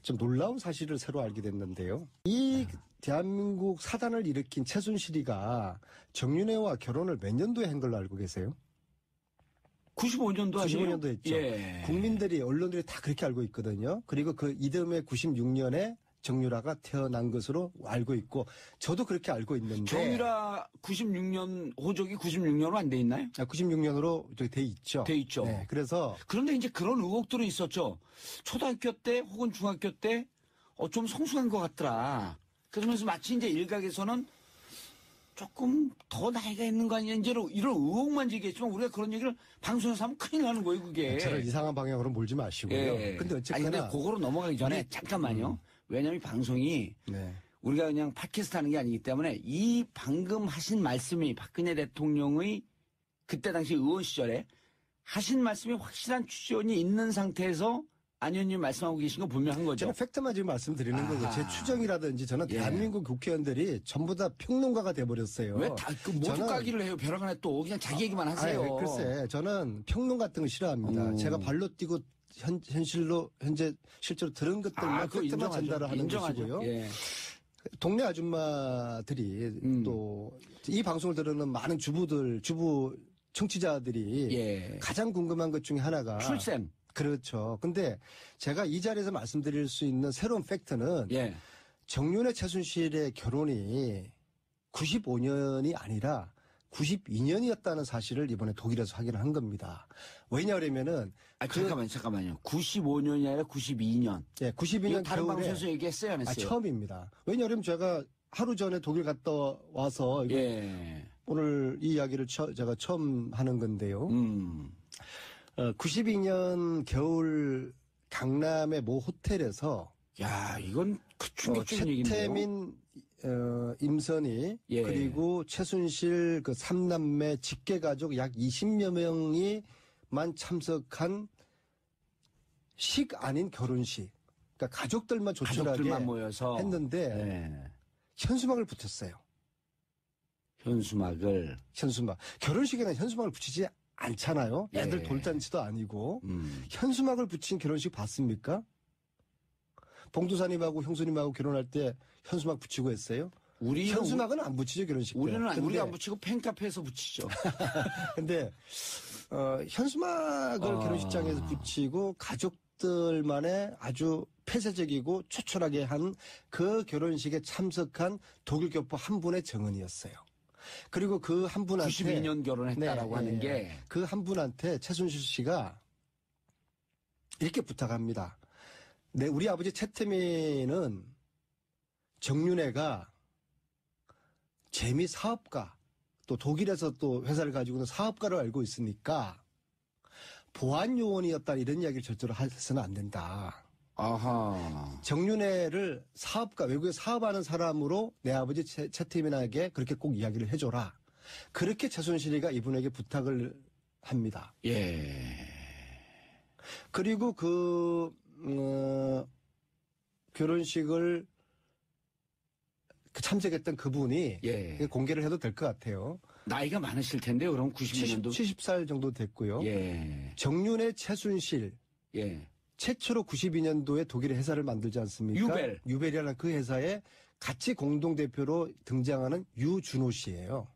좀 놀라운 사실을 새로 알게 됐는데요. 이 대한민국 사단을 일으킨 최순실이가 정윤회와 결혼을 몇 년도에 한 걸로 알고 계세요? 95년도 아니에요? 95년도 했죠. 예. 국민들이, 언론들이 다 그렇게 알고 있거든요. 그리고 그 이듬해 96년에 정유라가 태어난 것으로 알고 있고, 저도 그렇게 알고 있는데. 정유라 96년, 호적이 96년으로 안 돼 있나요? 96년으로 돼 있죠. 돼 있죠. 네, 그래서. 그런데 이제 그런 의혹들은 있었죠. 초등학교 때 혹은 중학교 때 좀 성숙한 것 같더라. 그러면서 마치 이제 일각에서는 조금 더 나이가 있는 거 아니냐, 이제 이런 의혹만 제기했지만 우리가 그런 얘기를 방송에서 하면 큰일 나는 거예요, 그게. 저를 이상한 방향으로 몰지 마시고요. 예. 근데 어쨌거나. 아니, 근데 그거로 넘어가기 전에 잠깐만요. 왜냐면 이 방송이 네. 우리가 그냥 팟캐스트 하는 게 아니기 때문에 이 방금 하신 말씀이 박근혜 대통령의 그때 당시 의원 시절에 하신 말씀이 확실한 추정이 있는 상태에서 안 의원님 말씀하고 계신 거 분명한 거죠. 저는 팩트만 지금 말씀드리는 거고, 제 추정이라든지 저는 예. 대한민국 국회의원들이 전부 다 평론가가 돼버렸어요. 왜 다 그 모두 까기를 해요? 벼랑간에 또 그냥 자기 얘기만 하세요. 아니, 글쎄, 저는 평론 같은 거 싫어합니다. 제가 발로 뛰고 현재 실제로 들은 것들만 팩트만 전달을 하는 것이고요. 예. 동네 아줌마들이 또 이 방송을 들으는 많은 주부 청취자들이 예. 가장 궁금한 것 중에 하나가 출생. 그렇죠. 근데 제가 이 자리에서 말씀드릴 수 있는 새로운 팩트는 예. 정윤회 최순실의 결혼이 95년이 아니라 92년이었다는 사실을 이번에 독일에서 확인을 한 겁니다. 왜냐하면은 잠깐만요. 95년이 아니라 92년. 예, 92년 다른 겨울에 방송에서 얘기했어요, 안 했어요? 처음입니다. 왜냐하면 제가 하루 전에 독일 갔다 와서 예. 오늘 이 이야기를 제가 처음 하는 건데요. 92년 겨울 강남의 모 호텔에서 야, 이건 충격적인 얘기인데요. 최태민, 임선희 예. 그리고 최순실 그 3남매 직계가족 약 20여 명이만 참석한 식 아닌 결혼식. 그러니까 가족들만 조촐하게 모여서 했는데 예. 현수막을 붙였어요. 현수막. 결혼식에는 현수막을 붙이지 않잖아요. 애들 예. 돌잔치도 아니고. 현수막을 붙인 결혼식 봤습니까? 봉두사님하고 형수님하고 결혼할 때 현수막 붙이고 했어요? 현수막은 안 붙이죠, 결혼식 때. 우리가 안 붙이고 팬카페에서 붙이죠. 근데 현수막을 결혼식장에서 붙이고 가족들만의 아주 폐쇄적이고 초촐하게 한 그 결혼식에 참석한 독일 교포 한 분의 정은이었어요. 그리고 그 한 분한테 92년 결혼했다라고 하는 게 그 한 분한테 최순실 씨가 이렇게 부탁합니다. 네, 우리 아버지 최태민은 정윤회가 재미 사업가, 또 독일에서 또 회사를 가지고 있는 사업가로 알고 있으니까 보안 요원이었다 이런 이야기를 절대로 해서는 안 된다. 아하. 정윤회를 사업가, 외국에 사업하는 사람으로 내 아버지 최태민에게 그렇게 꼭 이야기를 해줘라. 그렇게 최순실이가 이분에게 부탁을 합니다. 예. 그리고 결혼식을 참석했던 그분이 예. 공개를 해도 될 것 같아요. 나이가 많으실 텐데요. 그럼 90년도 70살 정도 됐고요. 예. 정윤회 최순실 예. 최초로 92년도에 독일의 회사를 만들지 않습니까? 유벨이라는 그 회사에 같이 공동대표로 등장하는 유준호 씨예요.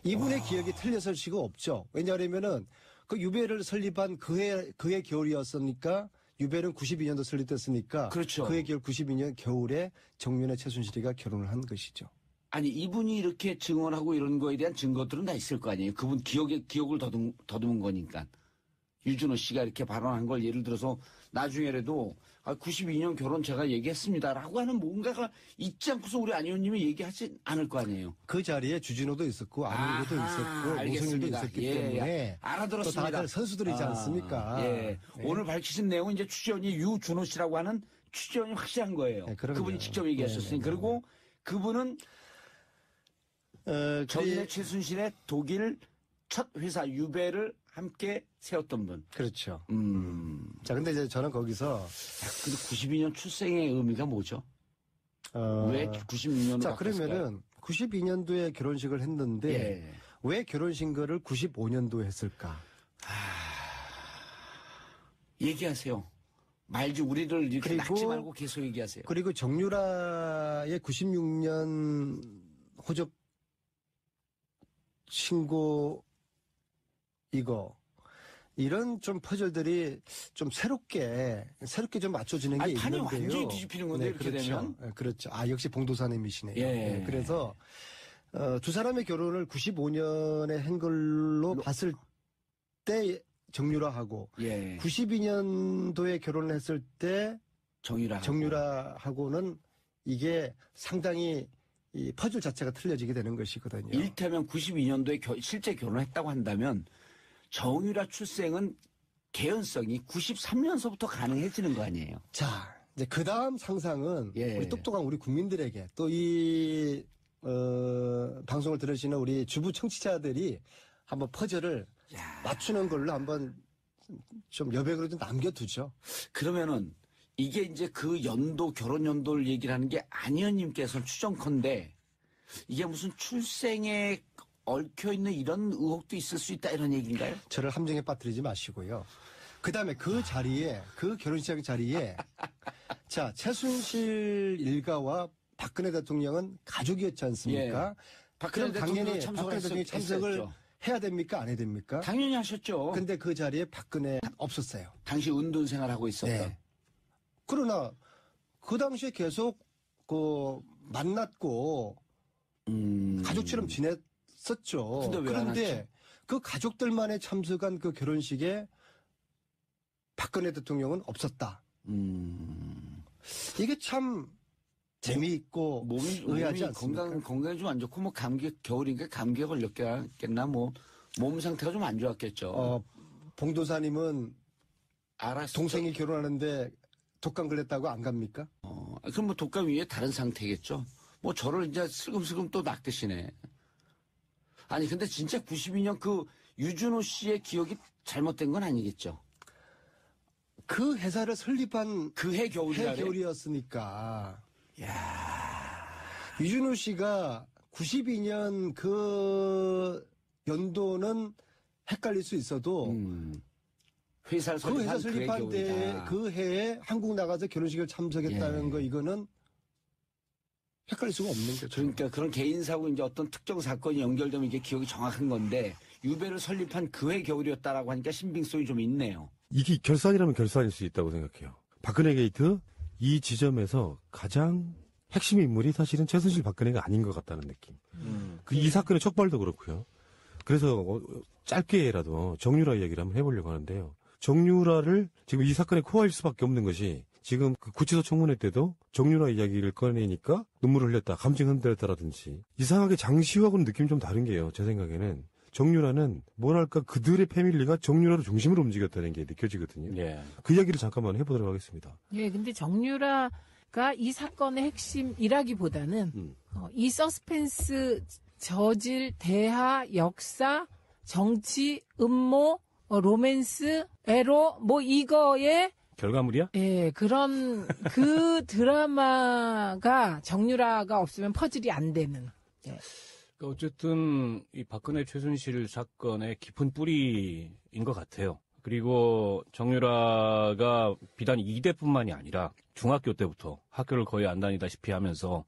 이분의 기억이 틀렸을 수가 없죠. 왜냐하면은 그 유벨을 설립한 그해 겨울이었으니까 유벨은 92년도 설립됐으니까 그렇죠. 그해 겨울 92년 겨울에 정윤회 최순실이가 결혼을 한 것이죠. 아니 이분이 이렇게 증언하고 이런 거에 대한 증거들은 다 있을 거 아니에요. 그분 기억을 더듬은 거니까. 유준호 씨가 이렇게 발언한 걸 예를 들어서 나중에라도 92년 결혼 제가 얘기했습니다라고 하는 뭔가가 있지 않고서 우리 안 의원님이 얘기하지 않을 거 아니에요. 그 자리에 주진호도 있었고 안희도 있었고 노성일도 있었기 때문에 알아들었습니다. 또 다들 선수들이지 않습니까? 예. 네. 오늘 밝히신 내용은 이제 취재원이 유준호 씨라고 하는 취재원이 확실한 거예요. 네, 그분이 직접 얘기하셨으니 그리고 그분은 정윤회 최순실의 독일 첫 회사 유벨을 함께 세웠던 분. 그렇죠. 자, 근데 이제 저는 거기서. 근데 92년 출생의 의미가 뭐죠? 왜 96년으로 자, 그러면은 92년도에 결혼식을 했는데 예. 왜 결혼식을 95년도에 했을까? 얘기하세요. 말지 우리를 이렇게 그리고- 낚지 말고 계속 얘기하세요. 그리고 정유라의 96년 호적 신고 이런 좀 퍼즐들이 좀 새롭게 좀 맞춰지는 게 아니, 판이 있는데요. 완전히 뒤집히는 건데, 이렇게 그렇죠. 되면? 네, 그렇죠. 아, 역시 봉도사님이시네요. 예. 네, 그래서 두 사람의 결혼을 95년에 한 걸로 봤을 때 정유라하고 예. 92년도에 결혼을 했을 때 정유라. 정유라하고는 이게 상당히 이 퍼즐 자체가 틀려지게 되는 것이거든요. 일테면 92년도에 실제 결혼했다고 한다면 정유라 출생은 개연성이 93년서부터 가능해지는 거 아니에요? 자, 이제 그 다음 상상은 예. 우리 똑똑한 우리 국민들에게 또 이 방송을 들으시는 우리 주부 청취자들이 한번 퍼즐을 야. 맞추는 걸로 한번 좀 여백으로 좀 남겨두죠. 그러면은 이게 이제 그 연도 결혼 연도를 얘기를 하는 게 안의원님께서는 추정컨대 이게 무슨 출생에 얽혀 있는 이런 의혹도 있을 수 있다 이런 얘기인가요? 저를 함정에 빠뜨리지 마시고요. 그 다음에 그 자리에, 그 결혼식 자리에, 자, 최순실 일가와 박근혜 대통령은 가족이었지 않습니까? 박근혜 그럼 당연히 대통령 박근혜 대통령이 참석을 해야 됩니까? 안 해야 됩니까? 당연히 하셨죠. 근데 그 자리에 박근혜 없었어요. 당시 은둔 생활하고 있었던. 네. 그러나 그 당시에 계속 만났고 가족처럼 지냈었죠. 근데 왜 안 그런데 왔죠? 그 가족들만의 참석한 그 결혼식에 박근혜 대통령은 없었다. 이게 참 재미있고 몸이 의아하지 않습니까? 건강이 좀 안 좋고 뭐 감기 겨울이니까 감기에 걸렸겠나 뭐 몸 상태가 좀 안 좋았겠죠. 봉도사님은 알았어. 동생이 결혼하는데 독감 걸렸다고 안 갑니까? 그럼 뭐 독감 위에 다른 상태겠죠. 뭐 저를 이제 슬금슬금 또 낚으시네. 아니 근데 진짜 92년 그 유준호 씨의 기억이 잘못된 건 아니겠죠. 그 회사를 설립한 그 해 겨울이라. 겨울이었으니까. 야. 유준호 씨가 92년 그 연도는 헷갈릴 수 있어도 회사를 그 회사 설립한 그해 설립한 때 겨울이다. 그 해에 한국 나가서 결혼식을 참석했다는 예. 거 이거는 헷갈릴 수가 없는 거죠. 그러니까 그런 개인사고 이제 어떤 특정 사건이 연결되면 이게 기억이 정확한 건데 유배를 설립한 그해 겨울이었다라고 하니까 신빙성이 좀 있네요. 이게 결산이라면 결산일 수 있다고 생각해요. 박근혜 게이트 이 지점에서 가장 핵심 인물이 사실은 최순실 박근혜가 아닌 것 같다는 느낌. 이 사건의 촉발도 그렇고요. 그래서 짧게라도 정유라 이야기를 한번 해보려고 하는데요. 정유라를 지금 이 사건의 코어일 수밖에 없는 것이 지금 그 구치소 청문회 때도 정유라 이야기를 꺼내니까 눈물을 흘렸다, 감정 흔들렸다라든지 이상하게 장시호하고는 느낌이 좀 다른 게요. 제 생각에는 정유라는 뭐랄까 그들의 패밀리가 정유라를 중심으로 움직였다는 게 느껴지거든요. 예. 그 이야기를 잠깐만 해보도록 하겠습니다. 예, 근데 정유라가 이 사건의 핵심이라기보다는 이 서스펜스 저질, 대하, 역사, 정치, 음모, 로맨스, 에로 뭐 이거에 결과물이야? 예, 그런 그 드라마가 정유라가 없으면 퍼즐이 안 되는. 예. 그러니까 어쨌든 이 박근혜 최순실 사건의 깊은 뿌리인 것 같아요. 그리고 정유라가 비단 이대뿐만이 아니라 중학교 때부터 학교를 거의 안 다니다시피 하면서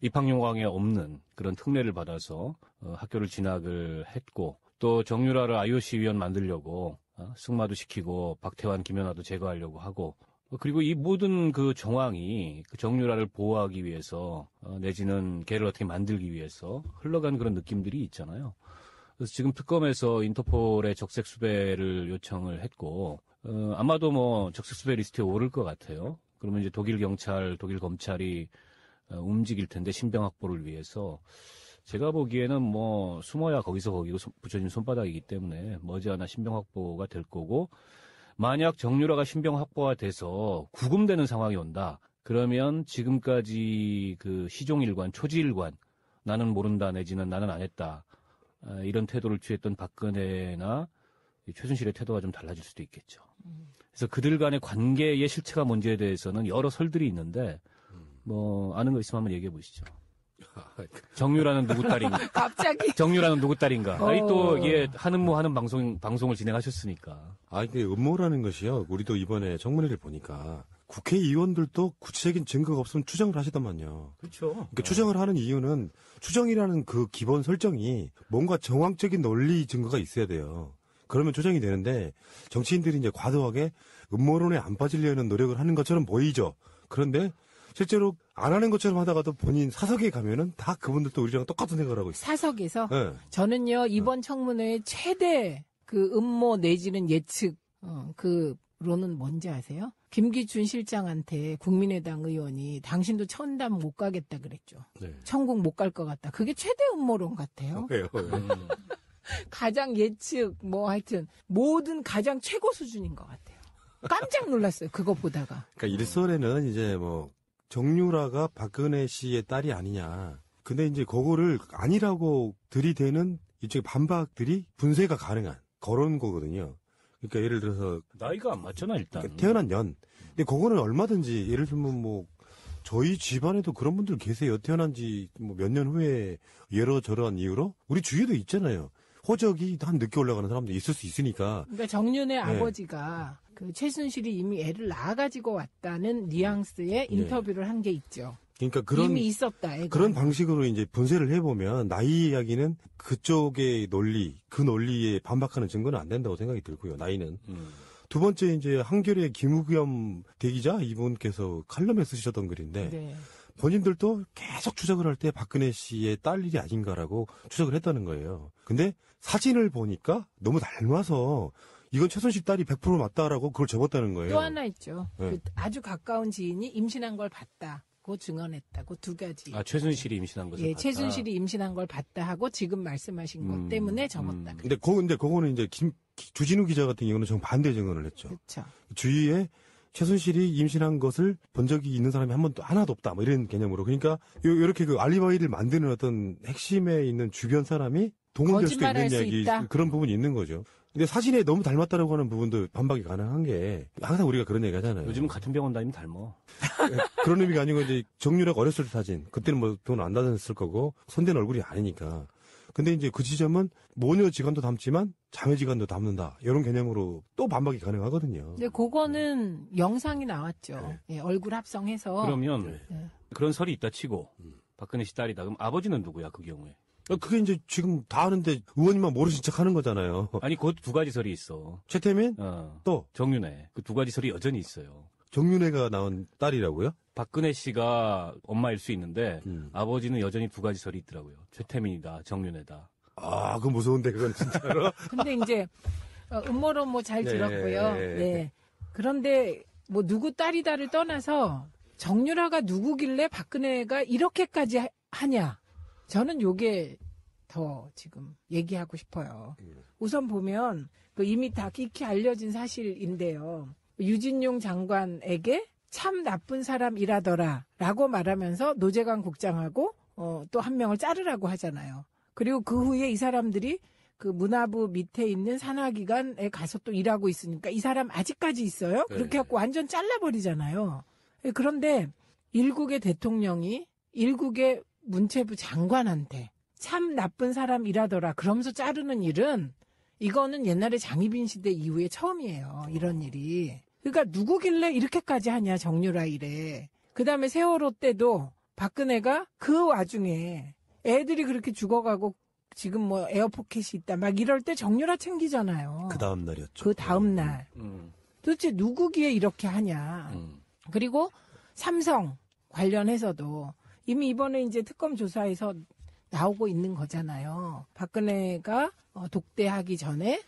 입학요강에 없는 그런 특례를 받아서 학교를 진학을 했고 또 정유라를 IOC 위원 만들려고 승마도 시키고 박태환, 김연아도 제거하려고 하고 그리고 이 모든 그 정황이 그 정유라를 보호하기 위해서 내지는 걔를 어떻게 만들기 위해서 흘러간 그런 느낌들이 있잖아요. 그래서 지금 특검에서 인터폴의 적색 수배를 요청을 했고 아마도 뭐 적색 수배 리스트에 오를 것 같아요. 그러면 이제 독일 경찰, 독일 검찰이 움직일 텐데 신병 확보를 위해서 제가 보기에는 뭐 숨어야 거기서 거기고 붙여진 손바닥이기 때문에 머지않아 신병 확보가 될 거고 만약 정유라가 신병 확보가 돼서 구금되는 상황이 온다. 그러면 지금까지 그 시종일관, 초지일관 나는 모른다 내지는 나는 안 했다. 이런 태도를 취했던 박근혜나 최순실의 태도가 좀 달라질 수도 있겠죠. 그래서 그들 간의 관계의 실체가 뭔지에 대해서는 여러 설들이 있는데 뭐 아는 거 있으면 한번 얘기해 보시죠. 정유라는 누구 딸인가? 갑자기. 정유라는 누구 딸인가? 아니 또 어. 이게 하는 뭐 하는 방송을 진행하셨으니까. 이게 음모라는 것이요. 우리도 이번에 청문회를 보니까 국회의원들도 구체적인 증거가 없으면 추정을 하시더만요. 그렇죠. 그러니까 추정을 하는 이유는 추정이라는 그 기본 설정이 뭔가 정황적인 논리 증거가 있어야 돼요. 그러면 추정이 되는데 정치인들이 이제 과도하게 음모론에 안 빠지려는 노력을 하는 것처럼 보이죠. 그런데 실제로 안 하는 것처럼 하다가도 본인 사석에 가면은 다 그분들도 우리랑 똑같은 생각을 하고 있어요. 사석에서 네. 저는요 이번 청문회의 최대 그 음모 내지는 예측 그로는 뭔지 아세요? 김기춘 실장한테 국민의당 의원이 당신도 천담 못 가겠다 그랬죠. 네. 천국 못 갈 것 같다. 그게 최대 음모론 같아요. 왜요? 가장 예측 뭐 하여튼 모든 가장 최고 수준인 것 같아요. 깜짝 놀랐어요. 그거 보다가. 그러니까 일설에는 이제 뭐 정유라가 박근혜 씨의 딸이 아니냐. 근데 이제 그거를 아니라고 들이대는 이쪽의 반박들이 분쇄가 가능한 그런 거거든요. 그러니까 예를 들어서 나이가 안 맞잖아 일단. 그러니까 태어난 년. 근데 그거는 얼마든지 예를 들면 뭐 저희 집안에도 그런 분들 계세요. 태어난 지 뭐 몇 년 후에 여러저러한 이유로 우리 주위에도 있잖아요. 호적이 한 늦게 올라가는 사람도 있을 수 있으니까. 그러니까 정윤의 아버지가 그 최순실이 이미 애를 낳아가지고 왔다는 뉘앙스의 인터뷰를 한 게 있죠. 그러니까 그런 이미 있었다. 애가. 그런 방식으로 이제 분쇄를 해보면 나이 이야기는 그쪽의 논리, 그 논리에 반박하는 증거는 안 된다고 생각이 들고요. 나이는. 두 번째 이제 한겨레 김우겸 대기자 이분께서 칼럼에 쓰셨던 글인데 네. 본인들도 계속 추적을 할 때 박근혜 씨의 딸 일이 아닌가라고 추적을 했다는 거예요. 근데 사진을 보니까 너무 닮아서 이건 최순실 딸이 100% 맞다라고 그걸 적었다는 거예요. 또 하나 있죠. 네. 그 아주 가까운 지인이 임신한 걸 봤다고 증언했다. 그 두 가지. 최순실이 임신한 것을 예, 봤다. 최순실이 임신한 걸 봤다 하고 지금 말씀하신 것 때문에 적었다. 근데 그거는 이제 주진우 기자 같은 경우는 정반대 증언을 했죠. 그렇죠. 주위에 최순실이 임신한 것을 본 적이 있는 사람이 한 번도 하나도 없다. 뭐 이런 개념으로. 그러니까 이렇게 그 알리바이를 만드는 어떤 핵심에 있는 주변 사람이 동원될 수도 거짓말할 있는 수 이야기 있다. 그런 부분이 있는 거죠. 근데 사진에 너무 닮았다라고 하는 부분도 반박이 가능한 게 항상 우리가 그런 얘기 하잖아요. 요즘은 같은 병원 다니면 닮어. 그런 의미가 아니고 이제 정유라가 어렸을 때 사진. 그때는 뭐 돈 안 다녔을 거고 손댄 얼굴이 아니니까. 근데 이제 그 지점은 모녀 지간도 닮지만 자매 지간도 닮는다. 이런 개념으로 또 반박이 가능하거든요. 근데 그거는 영상이 나왔죠. 예, 얼굴 합성해서. 그러면 네. 그런 설이 있다 치고 박근혜 씨 딸이다. 그럼 아버지는 누구야 그 경우에? 그게 이제 지금 다 아는데 의원님만 모르신 척 하는 거잖아요. 아니 그것도 두 가지 설이 있어. 최태민 또 정윤회. 그 두 가지 설이 여전히 있어요. 정윤회가 낳은 딸이라고요? 박근혜 씨가 엄마일 수 있는데 아버지는 여전히 두 가지 설이 있더라고요. 최태민이다, 정윤회다. 아, 그건 무서운데 그건 진짜로. 근데 이제 음모론 뭐 잘 네. 들었고요. 네. 그런데 뭐 누구 딸이다를 떠나서 정유라가 누구길래 박근혜가 이렇게까지 하냐? 저는 요게 더 지금 얘기하고 싶어요. 우선 보면 그 이미 다 익히 알려진 사실인데요. 유진용 장관에게 참 나쁜 사람이라더라 라고 말하면서 노재관 국장하고 또 한 명을 자르라고 하잖아요. 그리고 그 후에 이 사람들이 그 문화부 밑에 있는 산하기관에 가서 또 일하고 있으니까 이 사람 아직까지 있어요? 그렇게 해갖고 완전 잘라버리잖아요. 그런데 일국의 대통령이 일국의 문체부 장관한테 참 나쁜 사람이라더라 그러면서 자르는 일은 이거는 옛날에 장희빈 시대 이후에 처음이에요. 이런 일이. 그러니까 누구길래 이렇게까지 하냐 정유라 이래. 그다음에 세월호 때도 박근혜가 그 와중에 애들이 그렇게 죽어가고 지금 뭐 에어포켓이 있다 막 이럴 때 정유라 챙기잖아요. 그 다음 날이었죠. 그 다음 날. 도대체 누구기에 이렇게 하냐. 그리고 삼성 관련해서도 이미 이번에 이제 특검 조사에서 나오고 있는 거잖아요. 박근혜가 독대하기 전에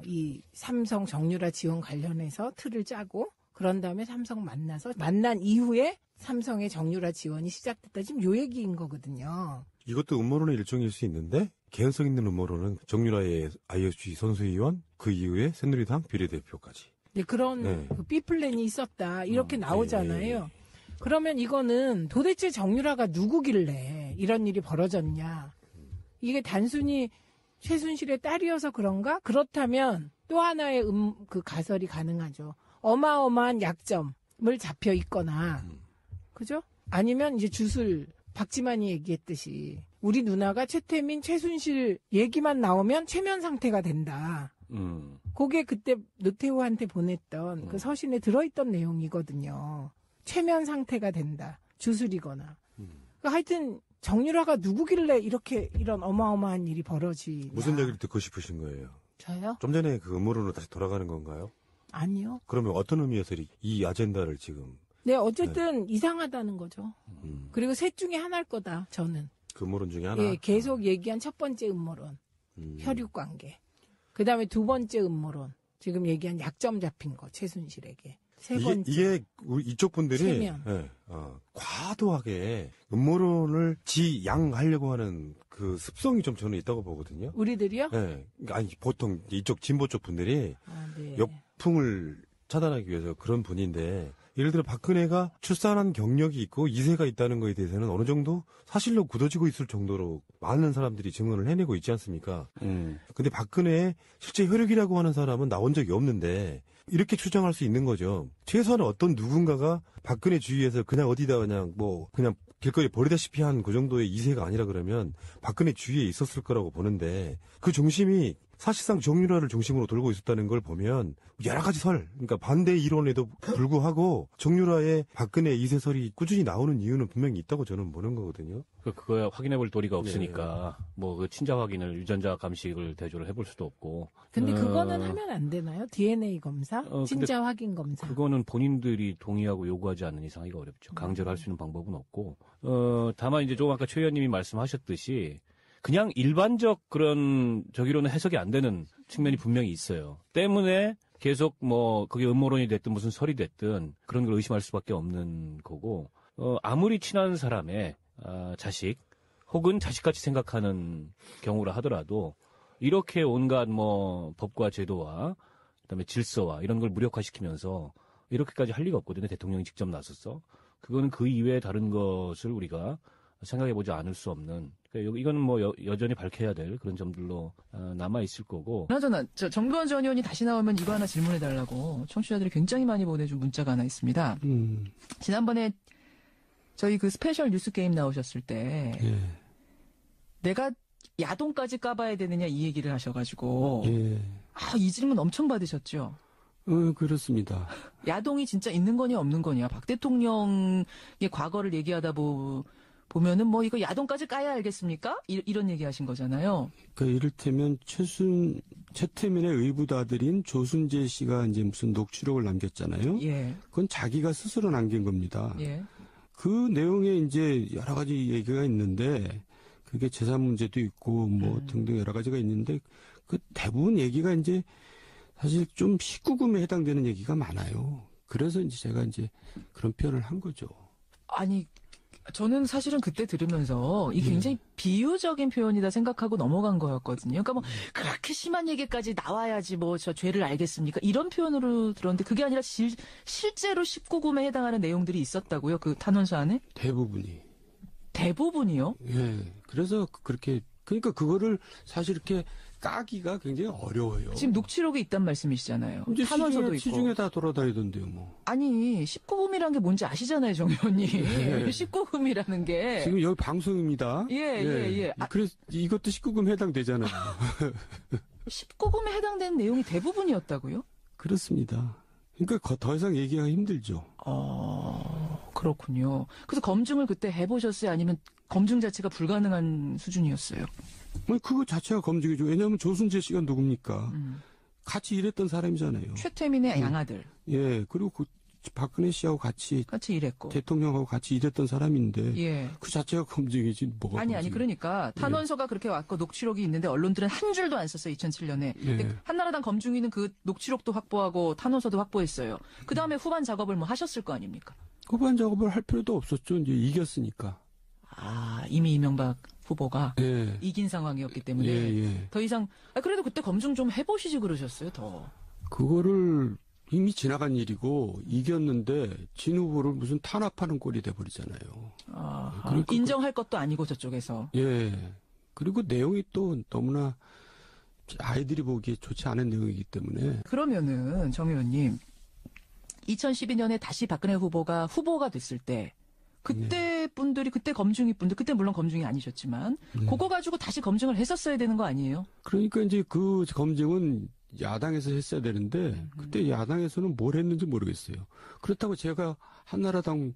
이 삼성 정유라 지원 관련해서 틀을 짜고 그런 다음에 삼성 만난 이후에 삼성의 정유라 지원이 시작됐다. 지금 요 얘기인 거거든요. 이것도 음모론의 일종일 수 있는데 개연성 있는 음모론은 정유라의 IOC 선수위원 그 이후에 새누리당 비례대표까지. 네, 그런 그 B플랜이 있었다. 이렇게 나오잖아요. 그러면 이거는 도대체 정유라가 누구길래 이런 일이 벌어졌냐. 이게 단순히 최순실의 딸이어서 그런가? 그렇다면 또 하나의 그 가설이 가능하죠. 어마어마한 약점을 잡혀 있거나, 그죠? 아니면 이제 주술 박지만이 얘기했듯이 우리 누나가 최태민, 최순실 얘기만 나오면 최면 상태가 된다. 그게 그때 노태우한테 보냈던 그 서신에 들어있던 내용이거든요. 최면 상태가 된다. 주술이거나. 그러니까 하여튼 정유라가 누구길래 이런 어마어마한 일이 벌어지냐. 무슨 얘기를 듣고 싶으신 거예요? 저요? 좀 전에 그 음모론으로 다시 돌아가는 건가요? 아니요. 그러면 어떤 의미에서 이 아젠다를 지금 네, 어쨌든 이상하다는 거죠. 그리고 셋 중에 하나일 거다, 저는. 그 음모론 중에 하나? 예, 계속 얘기한 첫 번째 음모론. 혈육 관계. 그 다음에 두 번째 음모론. 지금 얘기한 약점 잡힌 거, 최순실에게. 세 번째. 이게 우리 이쪽 분들이 체면. 과도하게 음모론을 지양하려고 하는 그 습성이 좀 저는 있다고 보거든요. 우리들이요? 네. 아니 보통 이쪽 진보 쪽 분들이 네. 역풍을 차단하기 위해서 그런 분인데 예를 들어 박근혜가 출산한 경력이 있고 이세가 있다는 거에 대해서는 어느 정도 사실로 굳어지고 있을 정도로 많은 사람들이 증언을 해내고 있지 않습니까? 근데 박근혜의 실제 혈육이라고 하는 사람은 나온 적이 없는데 이렇게 추정할 수 있는 거죠. 최소한 어떤 누군가가 박근혜 주위에서 그냥 어디다 그냥 길거리에 버리다시피 한 그 정도의 이세가 아니라 그러면 박근혜 주위에 있었을 거라고 보는데 그 중심이 사실상 정유라를 중심으로 돌고 있었다는 걸 보면 여러 가지 그러니까 반대 이론에도 불구하고 정유라의 박근혜 이세설이 꾸준히 나오는 이유는 분명히 있다고 저는 보는 거거든요. 그거야 확인해볼 도리가 없으니까 뭐 그 친자 확인을 유전자 감식을 대조를 해볼 수도 없고. 근데 그거는 하면 안 되나요? DNA 검사? 근데 친자 확인 검사? 그거는 본인들이 동의하고 요구하지 않는 이상 하기가 어렵죠. 강제로 할 수 있는 방법은 없고. 다만 이제 조금 아까 최 의원님이 말씀하셨듯이 그냥 일반적 그런 저기로는 해석이 안 되는 측면이 분명히 있어요. 때문에 계속 뭐 그게 음모론이 됐든 무슨 설이 됐든 그런 걸 의심할 수밖에 없는 거고 아무리 친한 사람의 자식 혹은 자식같이 생각하는 경우라 하더라도 이렇게 온갖 뭐 법과 제도와 그다음에 질서와 이런 걸 무력화시키면서 이렇게까지 할 리가 없거든요. 대통령이 직접 나서서. 그거는 그 이외에 다른 것을 우리가 생각해보지 않을 수 없는. 그러니까 이거는 뭐 여전히 밝혀야 될 그런 점들로 남아 있을 거고. 그나저나 정두환 전 의원이 다시 나오면 이거 하나 질문해달라고 청취자들이 굉장히 많이 보내준 문자가 하나 있습니다. 지난번에 저희 그 스페셜 뉴스 게임 나오셨을 때 내가 야동까지 까봐야 되느냐 이 얘기를 하셔가지고 이 질문 엄청 받으셨죠. 그렇습니다. 야동이 진짜 있는 거냐 없는 거냐. 박 대통령의 과거를 얘기하다 보면은 뭐 이거 야동까지 까야 알겠습니까? 이런 얘기 하신 거잖아요. 그러니까 이를테면 최태민의 의붓아들인 조순재 씨가 이제 무슨 녹취록을 남겼잖아요. 예. 그건 자기가 스스로 남긴 겁니다. 예. 그 내용에 이제 여러 가지 얘기가 있는데 그게 재산 문제도 있고 뭐 등등 여러 가지가 있는데 그 대부분 얘기가 이제 사실 좀 19금에 해당되는 얘기가 많아요. 그래서 이제 제가 이제 그런 표현을 한 거죠. 아니, 저는 사실은 그때 들으면서 이게 굉장히 비유적인 표현이다 생각하고 넘어간 거였거든요. 그러니까 뭐 그렇게 심한 얘기까지 나와야지 뭐 저 죄를 알겠습니까? 이런 표현으로 들었는데 그게 아니라 실제로 19금에 해당하는 내용들이 있었다고요? 그 탄원서 안에? 대부분이. 대부분이요? 예. 그래서 그러니까 그거를 사실 이렇게 까기가 굉장히 어려워요. 지금 녹취록이 있단 말씀이시잖아요. 이제 탄원서도 있고. 시중에 다 돌아다니던데요, 뭐. 아니, 19금이라는 게 뭔지 아시잖아요, 정 의원님. 19금이라는 게. 지금 여기 방송입니다. 예. 그래서 이것도 19금 해당되잖아요. 19금에 해당되는 내용이 대부분이었다고요? 그렇습니다. 그러니까 더 이상 얘기가 힘들죠. 그렇군요. 그래서 검증을 그때 해보셨어요? 아니면 검증 자체가 불가능한 수준이었어요? 그거 자체가 검증이죠. 왜냐하면 조순재 씨가 누굽니까? 같이 일했던 사람이잖아요. 최태민의 양아들. 예, 그리고 그 박근혜 씨하고 같이 일했고. 대통령하고 같이 일했던 사람인데 예. 그 자체가 검증이지 뭐가 아니 검증이에요. 그러니까 탄원서가 그렇게 왔고 녹취록이 있는데 언론들은 한 줄도 안 썼어요. 2007년에. 근데 한나라당 검증위는 그 녹취록도 확보하고 탄원서도 확보했어요. 그 다음에 후반 작업을 뭐 하셨을 거 아닙니까? 후반 작업을 할 필요도 없었죠. 이제 이겼으니까. 이미 이명박 후보가 예. 이긴 상황이었기 때문에 예. 더 이상 그래도 그때 검증 좀 해보시지 그러셨어요. 더. 그거를 이미 지나간 일이고 이겼는데 진 후보를 무슨 탄압하는 꼴이 돼버리잖아요. 그리고 인정할 것도 아니고 저쪽에서. 예. 그리고 내용이 또 너무나 아이들이 보기에 좋지 않은 내용이기 때문에. 그러면은 정 의원님 2012년에 다시 박근혜 후보가 됐을 때 그때 분들이, 그때 검증이 분들, 그때 물론 검증이 아니셨지만, 그거 가지고 다시 검증을 했었어야 되는 거 아니에요? 그러니까 이제 그 검증은 야당에서 했어야 되는데 그때 야당에서는 뭘 했는지 모르겠어요. 그렇다고 제가 한나라당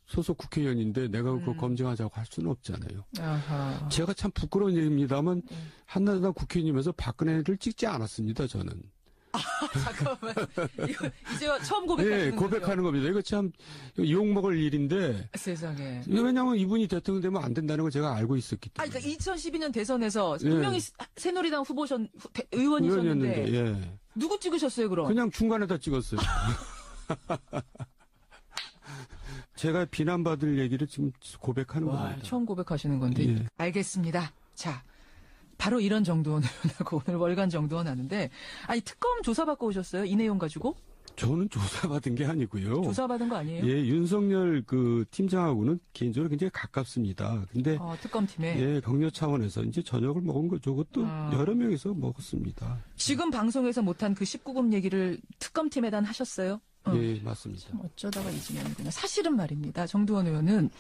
소속 국회의원인데 내가 그거 검증하자고 할 수는 없잖아요. 아하. 제가 참 부끄러운 얘기입니다만 한나라당 국회의원이면서 박근혜를 찍지 않았습니다. 저는. 잠깐만. 이거 이제 처음 고백하는 네, 고백하는 겁니다. 이거 참 욕먹을 일인데. 세상에. 왜냐하면 이분이 대통령 되면 안 된다는 걸 제가 알고 있었기 때문에. 그러니까 2012년 대선에서 예. 분명히 새누리당 의원이셨는데 의원이었는데, 예. 누구 찍으셨어요 그럼? 그냥 중간에다 찍었어요. 제가 비난받을 얘기를 지금 고백하는 와, 겁니다. 처음 고백하시는 건데. 예. 알겠습니다. 자, 바로 이런 정도원하고 오늘 월간 정도원 하는데, 아니 특검 조사받고 오셨어요? 이 내용 가지고? 저는 조사받은 게 아니고요. 조사받은 거 아니에요? 예, 윤석열 그 팀장하고는 개인적으로 굉장히 가깝습니다. 근데 특검팀에. 예, 격려 차원에서 이제 저녁을 먹은 거죠. 그것도 여러 명이서 먹었습니다. 지금 방송에서 못한 그 19금 얘기를 특검팀에단 하셨어요? 예, 맞습니다. 참 어쩌다가 이 지경이구나. 사실은 말입니다. 정두원 의원은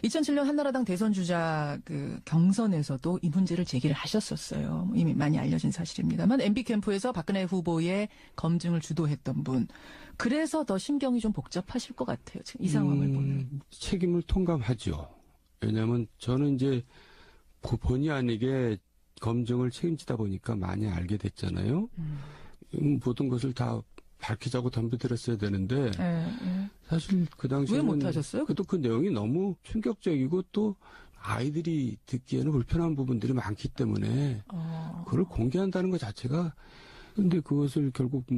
2007년 한나라당 대선 주자 그 경선에서도 이 문제를 제기를 하셨었어요. 이미 많이 알려진 사실입니다만 MB 캠프에서 박근혜 후보의 검증을 주도했던 분. 그래서 더 심경이 좀 복잡하실 것 같아요. 지금 이 상황을 보면. 책임을 통감하죠. 왜냐하면 저는 이제 본의 아니게 검증을 책임지다 보니까 많이 알게 됐잖아요. 모든 것을 다 밝히자고 덤벼들었어야 되는데 사실 그 당시에는 왜 못하셨어요? 또 그 내용이 너무 충격적이고 또 아이들이 듣기에는 불편한 부분들이 많기 때문에 그걸 공개한다는 것 자체가 근데 그것을 결국 뭐